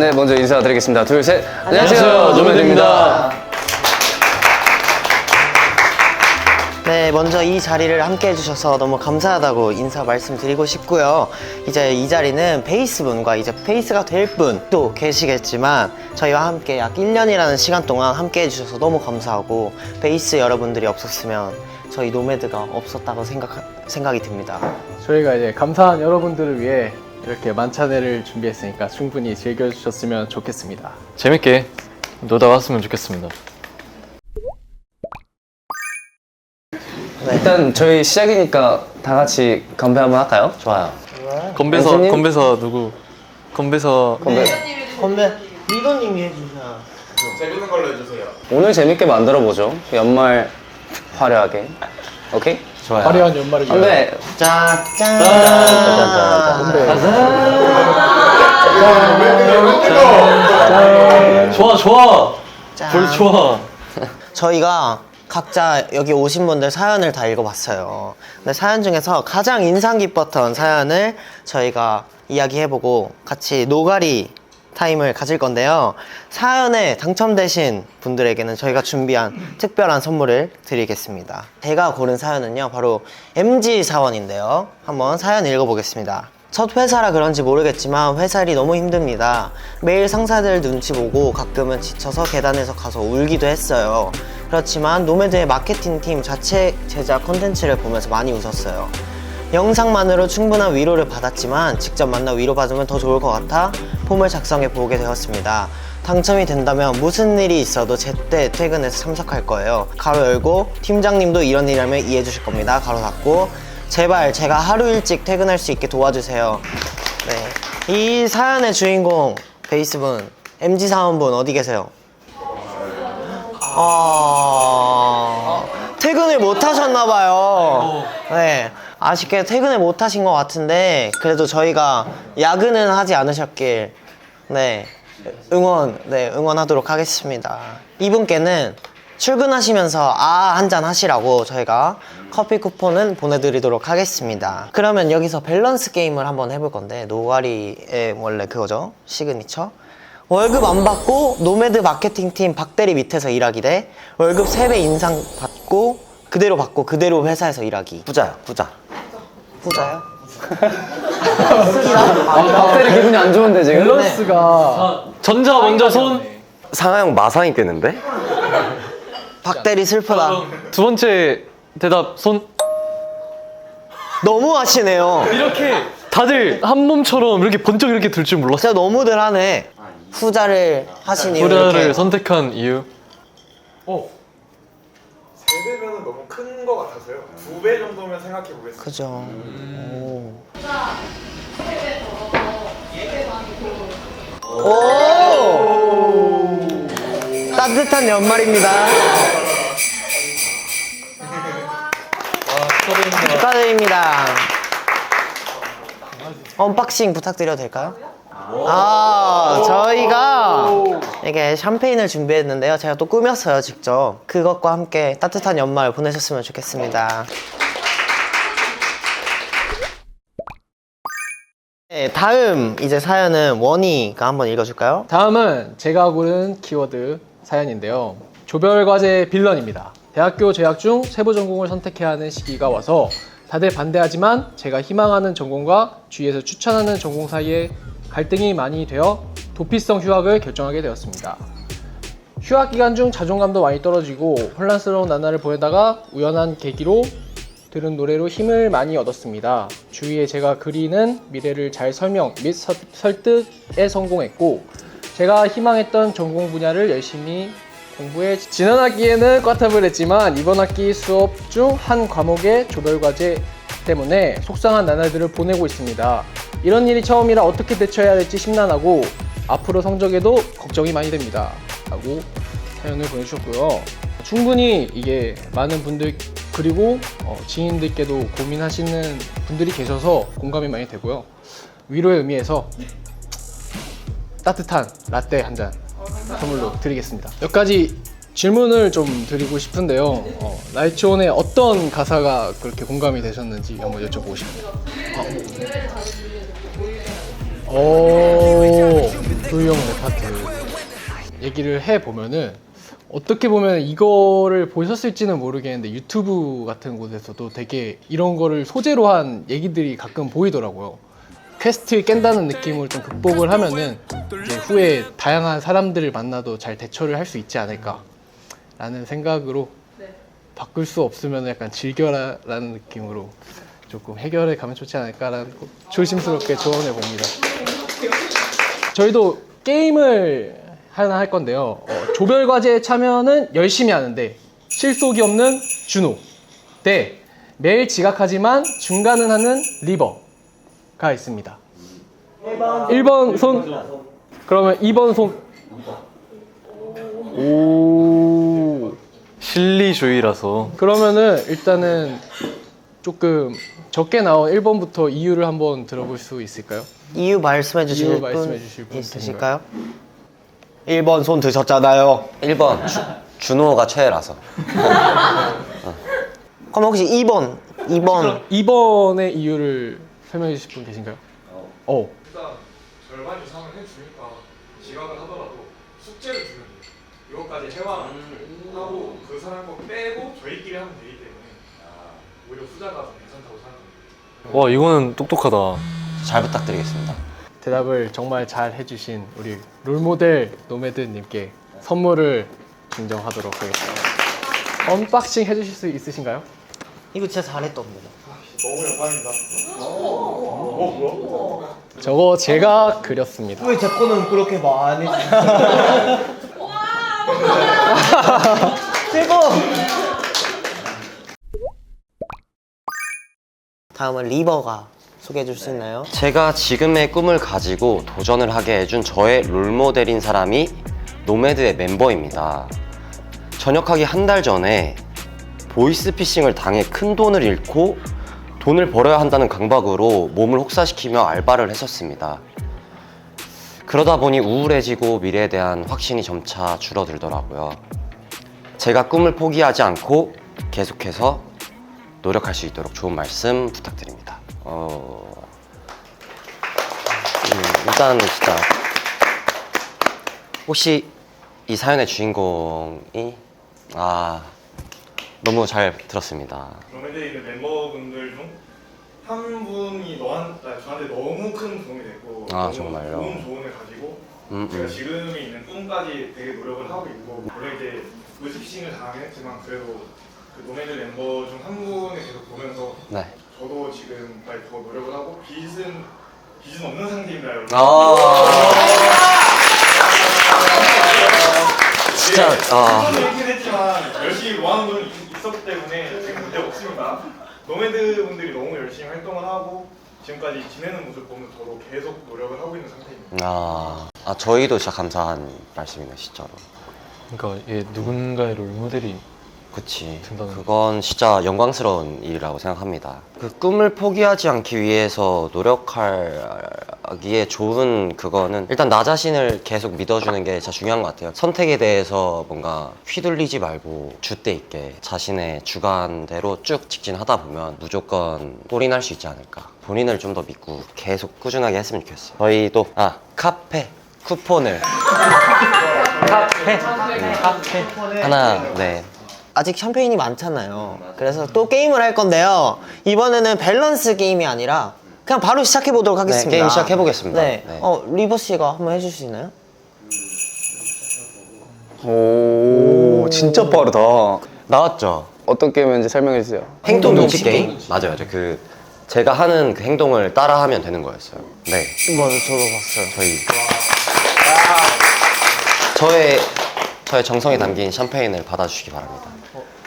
네, 먼저 인사드리겠습니다. 둘, 셋. 안녕하세요, 노매드입니다. 네, 먼저 이 자리를 함께 해주셔서 너무 감사하다고 인사 말씀드리고 싶고요. 이제 이 자리는 베이스분과 이제 베이스가 될 분도 계시겠지만 저희와 함께 약 1년이라는 시간 동안 함께 해주셔서 너무 감사하고 베이스 여러분들이 없었으면 저희 노매드가 없었다고 생각이 듭니다. 저희가 이제 감사한 여러분들을 위해 이렇게 만찬회를 준비했으니까 충분히 즐겨주셨으면 좋겠습니다. 재밌게 놀다 왔으면 좋겠습니다. 일단 저희 시작이니까 다 같이 건배 한번 할까요? 좋아요. 건배서 연수님? 건배서 누구? 건배서 건배 리더님이 해주셔야. 재밌는 걸로 해주세요. 오늘 재밌게 만들어 보죠. 연말 화려하게. 오케이? 좋아요. 화려한 연말을 위해 건배. 짜잔. 좋아 좋아. 짠. 불 좋아. 저희가 각자 여기 오신 분들 사연을 다 읽어봤어요. 근데 사연 중에서 가장 인상 깊었던 사연을 저희가 이야기해보고 같이 노가리 타임을 가질 건데요. 사연에 당첨되신 분들에게는 저희가 준비한 특별한 선물을 드리겠습니다. 제가 고른 사연은요, 바로 MG 사원인데요. 한번 사연 읽어보겠습니다. 첫 회사라 그런지 모르겠지만 회사 일이 너무 힘듭니다. 매일 상사들 눈치 보고 가끔은 지쳐서 계단에서 가서 울기도 했어요. 그렇지만 노매드의 마케팅팀 자체 제작 콘텐츠를 보면서 많이 웃었어요. 영상만으로 충분한 위로를 받았지만 직접 만나 위로받으면 더 좋을 것 같아 폼을 작성해 보게 되었습니다. 당첨이 된다면 무슨 일이 있어도 제때 퇴근해서 참석할 거예요. 가로 열고 팀장님도 이런 일이라면 이해해 주실 겁니다. 가로 닫고 제발 제가 하루 일찍 퇴근할 수 있게 도와주세요. 네. 이 사연의 주인공 베이스분 MG 사원분 어디 계세요? 퇴근을 못 하셨나봐요. 네. 아쉽게 퇴근을 못 하신 것 같은데 그래도 저희가 야근은 하지 않으셨길 네 응원하도록 하겠습니다. 이분께는 출근하시면서 한잔 하시라고 저희가 커피 쿠폰은 보내드리도록 하겠습니다. 그러면 여기서 밸런스 게임을 한번 해볼 건데 노가리의 원래 그거죠, 시그니처. 월급 안 받고 노매드 마케팅팀 박대리 밑에서 일하기 대 월급 3배 인상 받고 그대로 회사에서 일하기. 부자요, 부자. 후자요? 박대리 기분이 안 좋은데 지금? 밸런스가 전자 먼저 손. 상하형 마상이겠는데? 박대리 슬프다. 두 번째 대답 손. 너무 하시네요. 이렇게 다들 한 몸처럼 이렇게 번쩍 이렇게 들 줄 몰랐어. 진짜 너무들 하네. 후자를 하신 이유 후라를 이렇게. 선택한 이유. 세배면은 너무 큰 거 같아서요. 2배 정도면 생각해 보겠습니다. 그죠. 오! 따뜻한 연말입니다. 축하드립니다. 언박싱 부탁드려도 될까요? 저희가 이게 샴페인을 준비했는데요. 제가 또 꾸몄어요, 직접. 그것과 함께 따뜻한 연말 보내셨으면 좋겠습니다. 네, 다음 이제 사연은 원희가 한번 읽어줄까요? 다음은 제가 고른 키워드 사연인데요. 조별과제 빌런입니다. 대학교 재학 중 세부 전공을 선택해야 하는 시기가 와서 다들 반대하지만 제가 희망하는 전공과 주위에서 추천하는 전공 사이에 갈등이 많이 되어 도피성 휴학을 결정하게 되었습니다. 휴학 기간 중 자존감도 많이 떨어지고 혼란스러운 나날을 보내다가 우연한 계기로 들은 노래로 힘을 많이 얻었습니다. 주위에 제가 그리는 미래를 잘 설명 및 설득에 성공했고 제가 희망했던 전공 분야를 열심히 공부해 지난 학기에는 꽈탑을 했지만 이번 학기 수업 중 한 과목의 조별과제 때문에 속상한 나날들을 보내고 있습니다. 이런 일이 처음이라 어떻게 대처해야 될지 심란하고 앞으로 성적에도 걱정이 많이 됩니다. 라고 사연을 보내주셨고요. 충분히 이게 많은 분들 그리고 지인들께도 고민하시는 분들이 계셔서 공감이 많이 되고요. 위로의 의미에서 따뜻한 라떼 한 잔 선물로 드리겠습니다. 몇 가지 질문을 좀 드리고 싶은데요. 나이츠온의 어떤 가사가 그렇게 공감이 되셨는지 한번 여쭤보고 싶어요. 도희형 랩 파트 얘기를 해보면은 어떻게 보면 이거를 보셨을지는 모르겠는데 유튜브 같은 곳에서도 되게 이런 거를 소재로 한 얘기들이 가끔 보이더라고요. 퀘스트 깬다는 느낌을 좀 극복을 하면은 이제 후에 다양한 사람들을 만나도 잘 대처를 할 수 있지 않을까 라는 생각으로 바꿀 수 없으면 약간 즐겨라라는 느낌으로 조금 해결해 가면 좋지 않을까라는 조심스럽게 조언해 봅니다. 저희도 게임을 하나 할 건데요. 조별 과제에 참여는 열심히 하는데 실속이 없는 준호 대 매일 지각하지만 중간은 하는 리버가 있습니다. 1번 손. 그러면 2번 손. 오. 실리주의라서. 그러면은 일단은 조금 적게 나온 1번부터 이유를 한번 들어볼 수 있을까요? 이유 말씀해 주실 이유 분 말씀해 주실 분 있으실까요? 1번 손 드셨잖아요. 1번 준호가 최애라서. 그럼 혹시 2번 2번의 이유를 설명해 주실 분 계신가요? 일단 절반 이상을 해주니까 지각을 하더라도 숙제를 주면 돼요. 이것까지 해와하고 그 사람 거 빼고 저희끼리 하면 되기 때문에 오히려 후자가 더 괜찮다고 생각합니다. 와, 이거는 똑똑하다. 잘 부탁드리겠습니다. 대답을 정말 잘 해주신 우리 롤모델 노매드님께 선물을 증정하도록 하겠습니다. 언박싱 해주실 수 있으신가요? 이거 진짜 잘했답니다. 너무 영광입니다. 뭐야? 저거 제가 그렸습니다. 왜 제 거는 그렇게 많이 최고! 다음은 리버가 소개해 줄 수 있나요? 제가 지금의 꿈을 가지고 도전을 하게 해준 저의 롤모델인 사람이 노매드의 멤버입니다. 전역하기 한 달 전에 보이스피싱을 당해 큰 돈을 잃고 돈을 벌어야 한다는 강박으로 몸을 혹사시키며 알바를 했었습니다. 그러다 보니 우울해지고 미래에 대한 확신이 점차 줄어들더라고요. 제가 꿈을 포기하지 않고 계속해서 노력할 수 있도록 좋은 말씀 부탁드립니다. 일단 진짜 혹시 이 사연의 주인공이 너무 잘 들었습니다. 로맨드에 있는 멤버분들 중 한 분이 저한테 너무 큰 도움이 됐고 너무 정말요? 좋은 조언을 가지고 제가 지금 있는 꿈까지 되게 노력을 하고 있고 물론 이제 보이스피싱을 당하긴 했지만 그래도 그 노매드 멤버 중 한 분을 계속 보면서 네. 저도 지금까지 더 노력을 하고 빚은 없는 상태입니다 여러분. 진짜 물론 이렇게 됐지만 열심히 모아놓은 돈이 있었기 때문에 지금 문제 없습니다. 노매드 분들이 너무 열심히 활동을 하고 지금까지 지내는 모습 보면 저도 계속 노력을 하고 있는 상태입니다. 저희도 진짜 감사한 말씀이네 진짜로. 그러니까 얘 누군가의 롤모델이 그치. 된다는 그건 진짜 영광스러운 일이라고 생각합니다. 그 꿈을 포기하지 않기 위해서 노력하기에 좋은 그거는 일단 나 자신을 계속 믿어주는 게 진짜 중요한 것 같아요. 선택에 대해서 뭔가 휘둘리지 말고 줏대 있게 자신의 주관대로 쭉 직진하다 보면 무조건 올인할 수 있지 않을까. 본인을 좀 더 믿고 계속 꾸준하게 했으면 좋겠어요. 저희도 카페 쿠폰을 카페 하나 아직 샴페인이 많잖아요. 그래서 또 게임을 할 건데요. 이번에는 밸런스 게임이 아니라 그냥 바로 시작해 보도록 하겠습니다. 게임 시작해 보겠습니다. 네. 네. 리버 씨가 한번 해줄 수 있나요? 오, 진짜 빠르다. 나왔죠? 어떤 게임인지 설명해 주세요. 행동 눈치 게임? 맞아요. 제가 하는 그 행동을 따라하면 되는 거였어요. 네. 이거 저도 봤어요. 저의 정성이 담긴 샴페인을 받아주시기 바랍니다.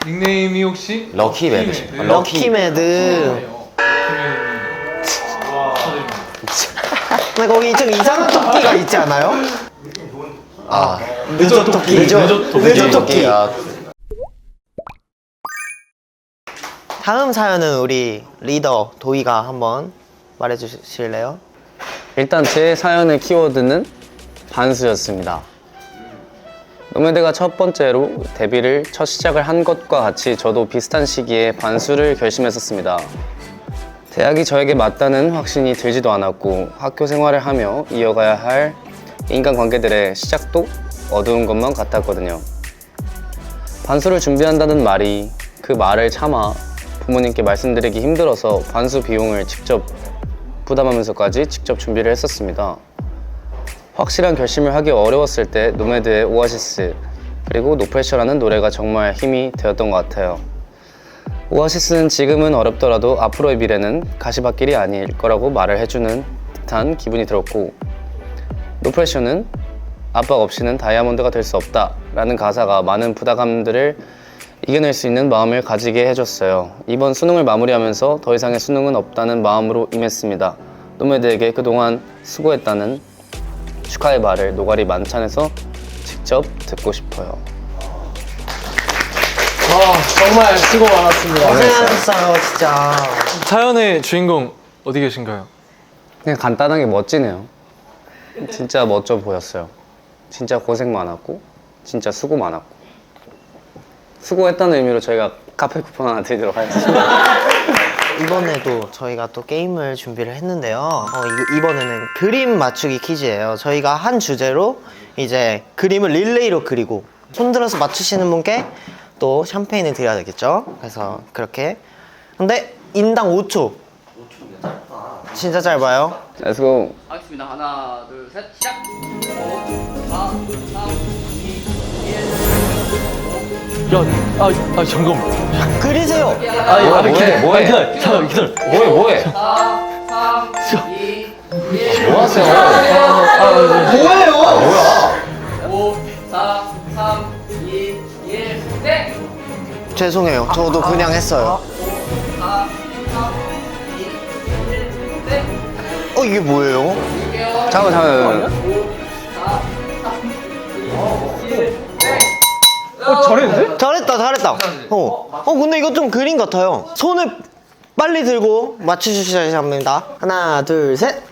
닉네임이 혹시 럭키매드. 럭키매드. 근데 거기 좀 이상한 토끼가 있지 않아요? 늦은 토끼. 늦은 토끼. 다음 사연은 우리 리더 도희가 한번 말해주실래요? 일단 제 사연의 키워드는 반수였습니다. 노매드가 첫 번째로 데뷔를 첫 시작을 한 것과 같이 저도 비슷한 시기에 반수를 결심했었습니다. 대학이 저에게 맞다는 확신이 들지도 않았고 학교 생활을 하며 이어가야 할 인간관계들의 시작도 어두운 것만 같았거든요. 반수를 준비한다는 말이 그 말을 참아 부모님께 말씀드리기 힘들어서 반수 비용을 직접 부담하면서까지 직접 준비를 했었습니다. 확실한 결심을 하기 어려웠을 때 노매드의 오아시스 그리고 노프레셔라는 노래가 정말 힘이 되었던 것 같아요. 오아시스는 지금은 어렵더라도 앞으로의 미래는 가시밭길이 아닐 거라고 말을 해주는 듯한 기분이 들었고, 노프레셔는 압박 없이는 다이아몬드가 될 수 없다 라는 가사가 많은 부담감들을 이겨낼 수 있는 마음을 가지게 해줬어요. 이번 수능을 마무리하면서 더 이상의 수능은 없다는 마음으로 임했습니다. 노매드에게 그동안 수고했다는 축하의 말을 노가리 만찬에서 직접 듣고 싶어요. 정말 수고 많았습니다. 고생하셨어요, 진짜. 사연의 주인공 어디 계신가요? 그냥 간단하게 멋지네요. 진짜 멋져 보였어요. 진짜 고생 많았고 진짜 수고 많았고, 수고했다는 의미로 저희가 카페 쿠폰 하나 드리도록 하겠습니다. 이번에도 저희가 또 게임을 준비를 했는데요. 이번에는 그림 맞추기 퀴즈예요. 저희가 한 주제로 이제 그림을 릴레이로 그리고 손들어서 맞추시는 분께 또 샴페인을 드려야 되겠죠. 그래서 그렇게. 근데 인당 5초. 진짜 짧아요. Let's go. 하겠습니다. 하나, 둘, 셋, 시작! 5, 4, 3, 2, 1. 야, 잠깐만. 그리세요. 뭐해? 기다려. 뭐해? 4, 3, 2, 1. 뭐 하세요? 뭐예요? 5, 4, 3, 2, 1. 네! 죄송해요. 저도 그냥 했어요. 4, 3, 2, 1. 네! 이게 뭐예요? 볼게요. 잠깐만. 5, 4, 3, 2, 1. 네! 잘했는데? 잘했다. 근데 이거 좀 그림 같아요. 손을 빨리 들고 맞춰주셔야 합니다. 하나, 둘, 셋.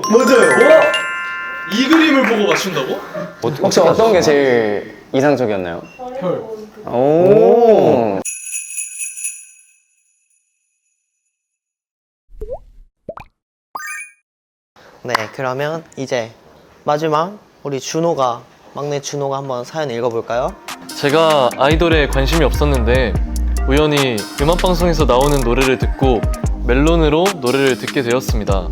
맞아요. 이 그림을 보고 맞춘다고? 혹시 어떤 게 제일 이상적이었나요? 별. 오. 네, 그러면 이제 마지막 우리 준호가, 막내 준호가 한번 사연 읽어볼까요? 제가 아이돌에 관심이 없었는데 우연히 음악방송에서 나오는 노래를 듣고 멜론으로 노래를 듣게 되었습니다.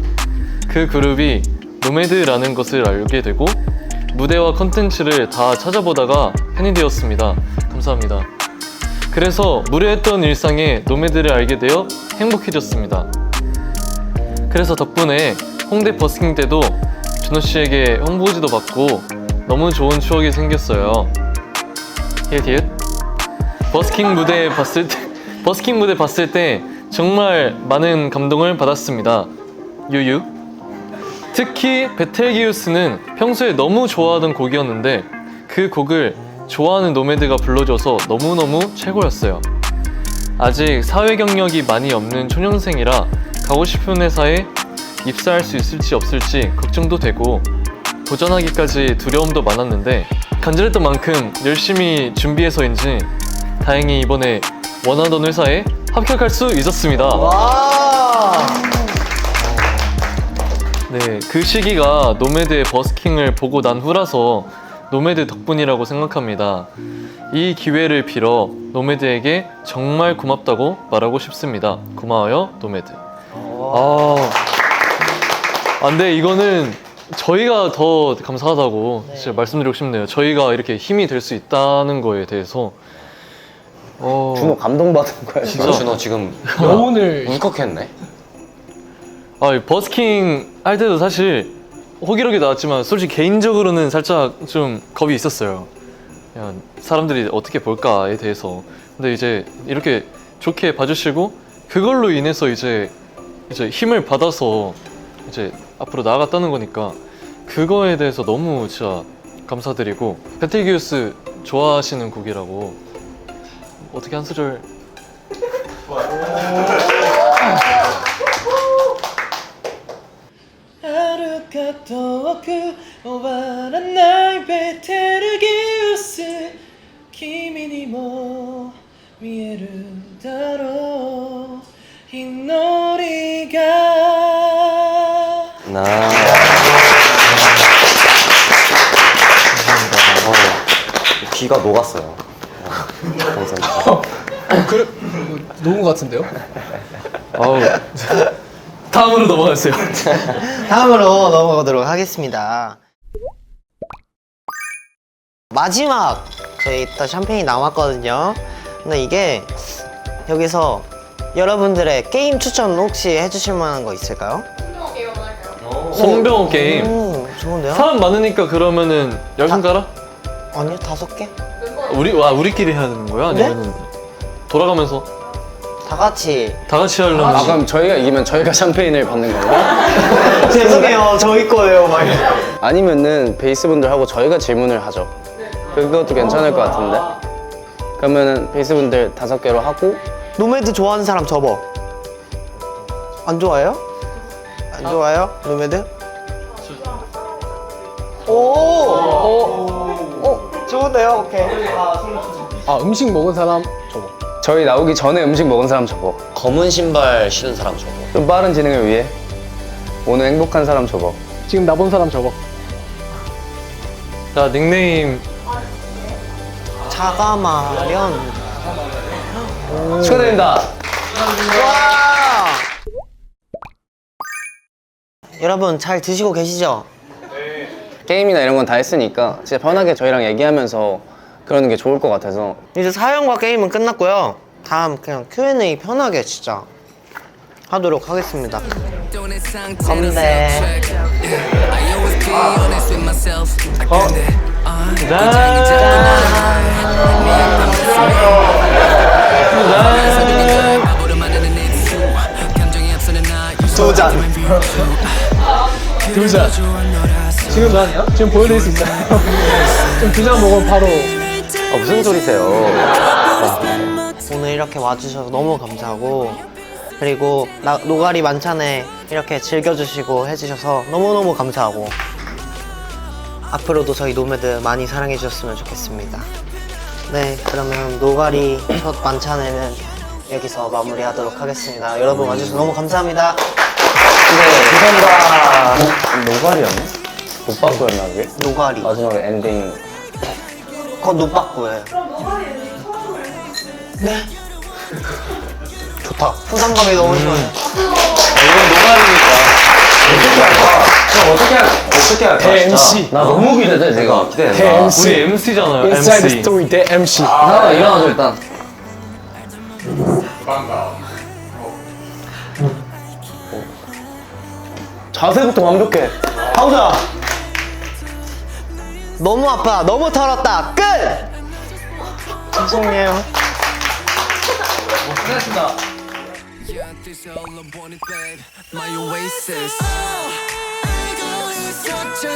그 그룹이 노매드라는 것을 알게 되고 무대와 컨텐츠를 다 찾아보다가 팬이 되었습니다. 감사합니다. 그래서 무료했던 일상에 노매드를 알게 되어 행복해졌습니다. 그래서 덕분에 홍대 버스킹 때도 준호 씨에게 홍보지도 받고 너무 좋은 추억이 생겼어요. 히읗. 버스킹 무대 봤을 때 정말 많은 감동을 받았습니다. 유유. 특히 베텔기우스는 평소에 너무 좋아하던 곡이었는데 그 곡을 좋아하는 노매드가 불러줘서 너무너무 최고였어요. 아직 사회 경력이 많이 없는 초년생이라 가고 싶은 회사에 입사할 수 있을지 없을지 걱정도 되고 도전하기까지 두려움도 많았는데 간절했던 만큼 열심히 준비해서인지 다행히 이번에 원하던 회사에 합격할 수 있었습니다. 와! 네, 그 시기가 노매드의 버스킹을 보고 난 후라서 노매드 덕분이라고 생각합니다. 이 기회를 빌어 노매드에게 정말 고맙다고 말하고 싶습니다. 고마워요, 노매드. 근데 이거는 저희가 더 감사하다고 진짜 말씀드리고 싶네요. 저희가 이렇게 힘이 될 수 있다는 거에 대해서. 준호 감동받은 거야. 진짜. 준호 지금 여운을 울컥했네. 버스킹 할 때도 사실 호기롭게 나왔지만 솔직히 개인적으로는 살짝 좀 겁이 있었어요. 그냥 사람들이 어떻게 볼까에 대해서. 근데 이제 이렇게 좋게 봐주시고 그걸로 인해서 이제 힘을 받아서 이제 앞으로 나아갔다는 거니까 그거에 대해서 너무 진짜 감사드리고, 베텔기우스 좋아하시는 곡이라고 어떻게 한 소절. 위에를 따로 이 놀이가 나. 귀가 녹았어요. 감사합니다. 그래 녹은 것 같은데요? 아우. 다음으로 넘어갔어요. 다음으로 넘어가도록 하겠습니다. 마지막 저희 또 샴페인이 남았거든요. 근데 이게 여기서 여러분들의 게임 추천 혹시 해주실 만한 거 있을까요? 손병호 게임. 좋은데요? 사람 많으니까 그러면은 10손가락? 아니요, 5개? 우리끼리 해야 되는 거야? 아니면은 돌아가면서 다 같이. 다 같이 하려면 아 그럼 저희가 이기면 저희가 샴페인을 받는 건가? 죄송해요, 저희 거예요. 막. 아니면은 베이스분들하고 저희가 질문을 하죠. 그것도 괜찮을 것 같은데. 그러면은 베이스분들 5개로 하고 노매드 좋아하는 사람 접어. 안 좋아해요? 안 좋아요? 노매드? 좋은데요? 오케이. 아 음식 먹은 사람 저거. 저희 나오기 전에 음식 먹은 사람 접어. 검은 신발 신은 사람 저거. 좀 빠른 진행을 위해 오늘 행복한 사람 접어. 지금 나 본 사람 저거. 자 닉네임 자가마련. 축하드립니다. 와! 여러분 잘 드시고 계시죠? 게임이나 이런 건 다 했으니까 진짜 편하게 저희랑 얘기하면서 그러는 게 좋을 것 같아서. 이제 사연과 게임은 끝났고요. 다음 그냥 Q&A 편하게 진짜 하도록 하겠습니다. 건배. 도전. 두잔. 지금 뭐 하냐? 지금 보여드릴 수 있어요. 좀 두 잔 먹으면 바로. 무슨 소리세요? 오늘 이렇게 와주셔서 너무 감사하고, 그리고 노가리 만찬에 이렇게 즐겨주시고 해주셔서 너무너무 감사하고, 앞으로도 저희 노매드 많이 사랑해 주셨으면 좋겠습니다. 네, 그러면 노가리 첫 만찬에는 여기서 마무리하도록 하겠습니다. 여러분 와주셔서 너무 감사합니다. 노가리였나? 노빠꾸였나 그게? 노가리. 마지막에 엔딩. 그건 노빠꾸예요. 네. 좋다. 부담감이 너무 심하네. 어떻게 할까? 대 MC. 나 너무 기대돼 제가. 대 MC. 우리 MC잖아요. 인사이드 MC. 스토리 대 MC. 나 일어나죠 일단. 자세부터 완벽해. 하우자. 너무 아파. 너무 털었다. 끝. 죄송해요. This all I wanted, babe. My oasis. Oh, I got such a